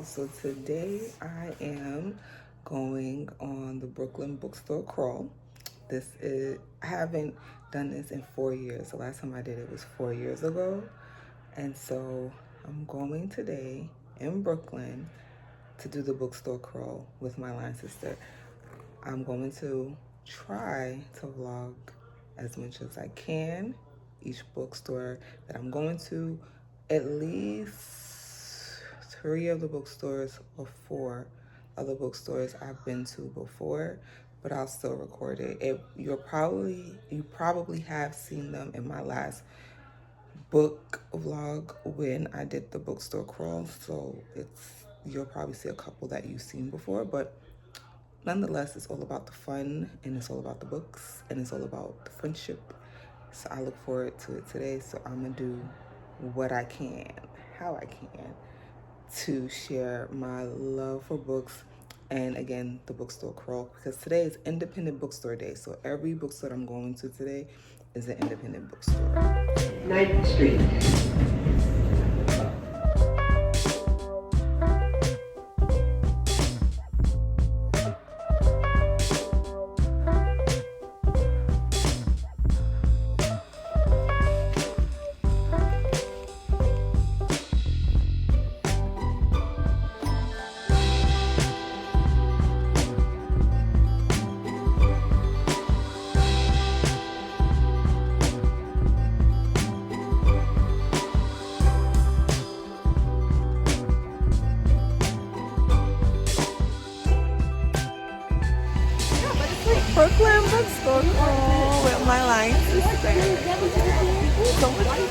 So today I am going on the Brooklyn Bookstore crawl. I haven't done this in 4 years. The last time I did it was 4 years ago. And so I'm going today in Brooklyn to do the bookstore crawl with my line sister. I'm going to try to vlog as much as I can each bookstore that I'm going to. At least 3 of the bookstores or 4 other bookstores I've been to before, but I'll still record it. You probably have seen them in my last book vlog when I did the bookstore crawl, so you'll probably see a couple that you've seen before, but nonetheless, it's all about the fun, and it's all about the books, and it's all about the friendship. So I look forward to it today. So I'm gonna do what I can, how I can, to share my love for books, and again, the bookstore crawl, because today is Independent Bookstore Day. So every bookstore I'm going to today is an independent bookstore. 9th Street. Brooklyn Bookstore crawl with my line sister. So much.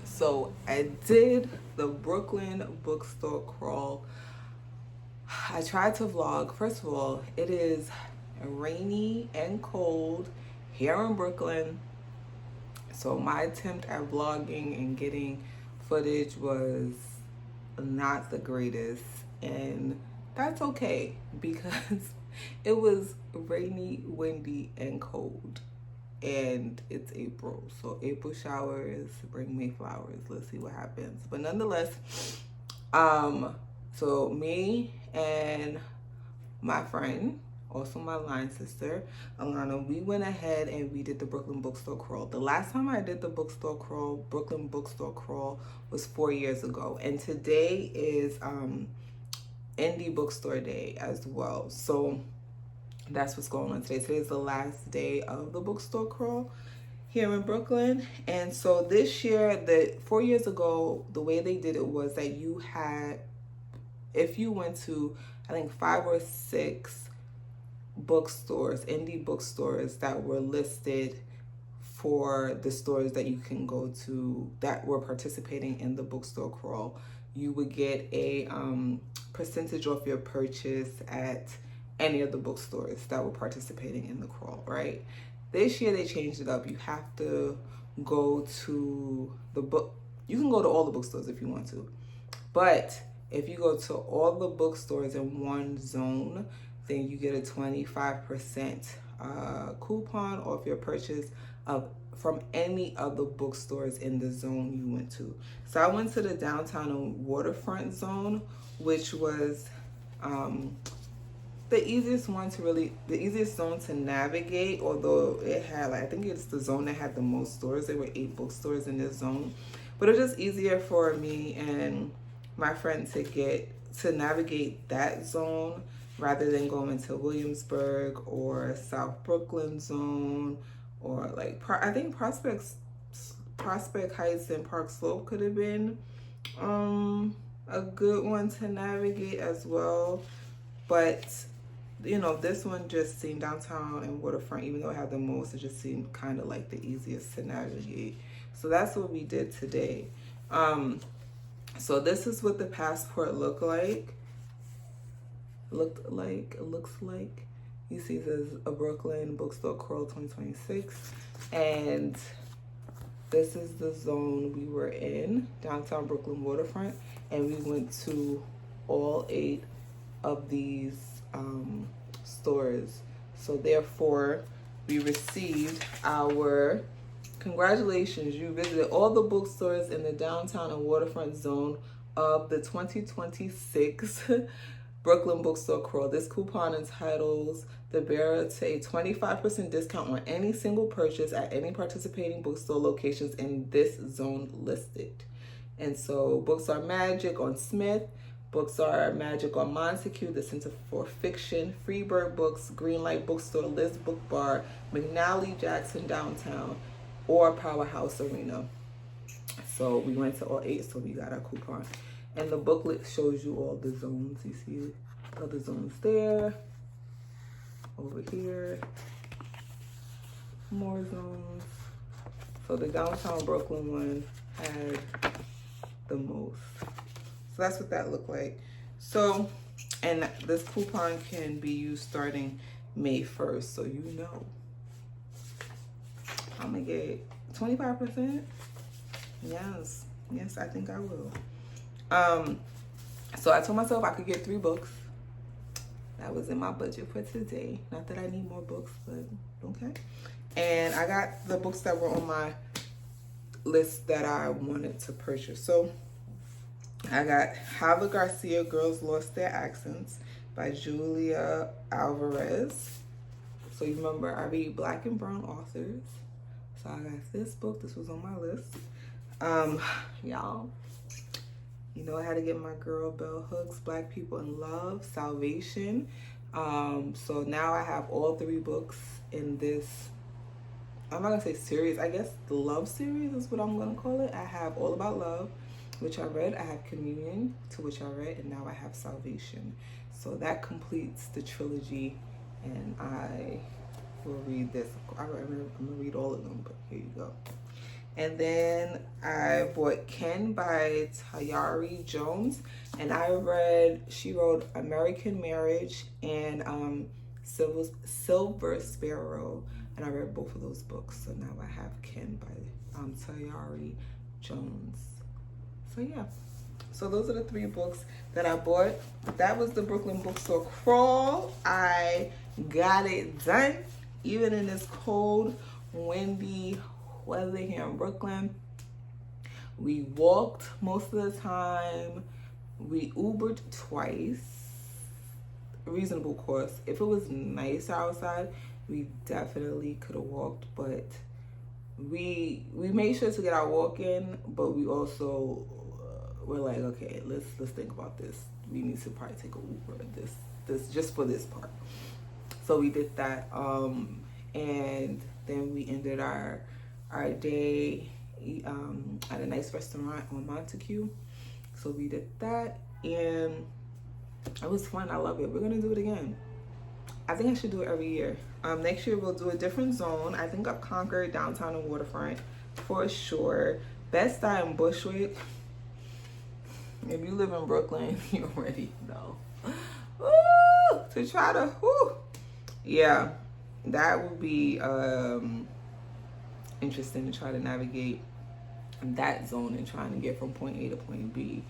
So I did the Brooklyn Bookstore crawl. I tried to vlog. First of all, it is rainy and cold here in Brooklyn. So my attempt at vlogging and getting footage was not the greatest. And that's okay because it was rainy, windy, and cold. And it's April, so April showers bring May flowers. Let's see what happens. But nonetheless, so me and my friend, also my line sister Alana, we went ahead and we did the Brooklyn Bookstore crawl. The last time I did the Brooklyn Bookstore crawl was 4 years ago, and today is Indie Bookstore Day as well. So that's what's going on today. Today is the last day of the bookstore crawl here in Brooklyn. And so this year, 4 years ago, the way they did it was that if you went to, I think 5 or 6 bookstores, indie bookstores that were listed for the stores that you can go to that were participating in the bookstore crawl. You would get a percentage off your purchase at any of the bookstores that were participating in the crawl, right? This year they changed it up. You have to go to the book. You can go to all the bookstores if you want to, but if you go to all the bookstores in one zone, then you get a 25% coupon off your purchase from any of the bookstores in the zone you went to. So I went to the downtown and waterfront zone, which was the easiest zone to navigate, although it had, like, I think it's the zone that had the most stores. There were 8 bookstores in this zone, but it was just easier for me and my friend to navigate that zone rather than going to Williamsburg or South Brooklyn zone, or like I think Prospect Heights and Park Slope could have been a good one to navigate as well. But you know, this one just seemed, downtown and waterfront, even though it had the most, it just seemed kind of like the easiest to navigate. So that's what we did today. So this is what the passport looks like. You see, there's a Brooklyn Bookstore Crawl 2026, and this is the zone we were in, downtown Brooklyn waterfront, and we went to all 8 of these stores. So therefore, we received our congratulations. You visited all the bookstores in the downtown and waterfront zone of the 2026 Brooklyn Bookstore Crawl. This coupon entitles the bearer to a 25% discount on any single purchase at any participating bookstore locations in this zone listed. And so books are Magic on Smith, Books Are Magic on Montague, the Center for Fiction, Freebird Books, Greenlight Bookstore, Liz Book Bar, McNally Jackson Downtown, or Powerhouse Arena. So we went to all 8, so we got our coupon. And the booklet shows you all the zones. You see other zones there, over here, more zones. So the downtown Brooklyn one had the most. So that's what that looked like. So, and this coupon can be used starting May 1st. So you know, I'm gonna get 25%. Yes, I think I will. So I told myself I could get 3 books. That was in my budget for today. Not that I need more books, but okay. And I got the books that were on my list that I wanted to purchase. So I got Java Garcia, Girls Lost Their Accents by Julia Alvarez. So you remember I read Black and brown authors. So I got this book. This was on my list. Y'all, you know, I had to get my girl Bell Hooks, Black People in Love, Salvation. So now I have all 3 books in this, I'm not gonna say series, I guess the love series is what I'm gonna call it. I have All About Love, which I read. I have Communion, to which I read, and now I have Salvation. So that completes the trilogy, and I will read this. I'm gonna read all of them, but here you go. And then I bought Ken by Tayari Jones, and she wrote American Marriage and Silver Sparrow, and I read both of those books. So now I have Ken by Tayari Jones. So yeah, so those are the 3 books that I bought. That was the Brooklyn Bookstore Crawl. I got it done, even in this cold, windy weather here in Brooklyn. We walked most of the time. We Ubered twice. Reasonable cost. If it was nice outside, we definitely could have walked, but we made sure to get our walk in, but we also we're like, okay, let's think about this. We need to probably take a Uber this just for this part. So we did that, and then we ended our day at a nice restaurant on Montague. So we did that, and it was fun. I love it. We're gonna do it again. I think I should do it every year. Next year we'll do a different zone. I think I've conquered downtown and waterfront for sure. Best Eye and Bushwick. If you live in Brooklyn, you already know. Woo! To try to, woo! Yeah, that would be interesting to try to navigate that zone and trying to get from point A to point B.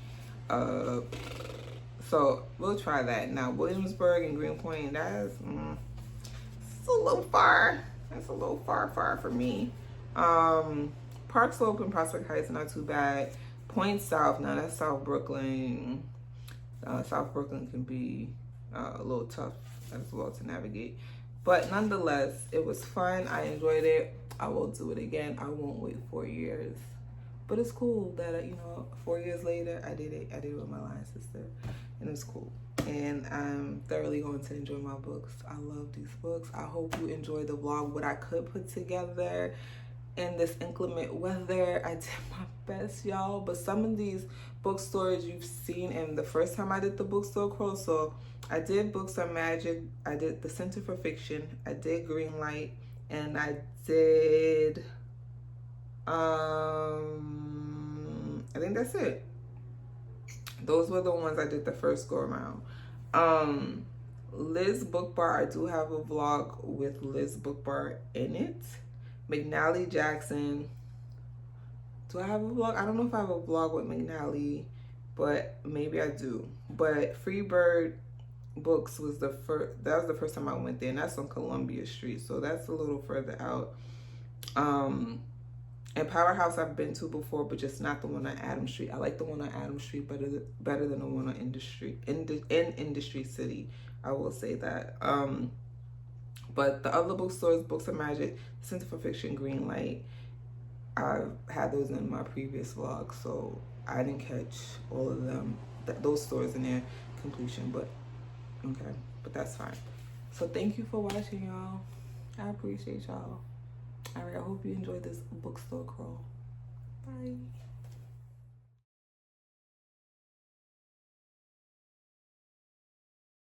So we'll try that. Now Williamsburg and Greenpoint, that's it's a little far. That's a little far for me. Park Slope and Prospect Heights not too bad. Point South, now that's South Brooklyn. South Brooklyn can be a little tough as well to navigate. But nonetheless, it was fun. I enjoyed it. I will do it again. I won't wait 4 years. But it's cool that, 4 years later, I did it. I did it with my line sister. And it's cool. And I'm thoroughly going to enjoy my books. I love these books. I hope you enjoyed the vlog, what I could put together in this inclement weather. I did my best, y'all. But some of these bookstores you've seen in the first time I did the bookstore crawl. So I did Books on Magic. I did the Center for Fiction. I did Greenlight. And I did... I think that's it. Those were the ones I did the first go around. Liz Book Bar, I do have a vlog with Liz Book Bar in it. McNally Jackson, do I have a vlog? I don't know if I have a vlog with McNally, but maybe I do. But Freebird Books was the first, that was the first time I went there, and that's on Columbia Street, so that's a little further out. And Powerhouse I've been to before, but just not the one on Adams Street. I like the one on Adams Street better than the one on Industry City. I will say that. But the other bookstores, Books of Magic, Center for Fiction, Greenlight, I've had those in my previous vlog, so I didn't catch all of them, those stores in their completion. But okay, but that's fine. So thank you for watching, y'all. I appreciate y'all. All right, I hope you enjoyed this bookstore crawl. Bye.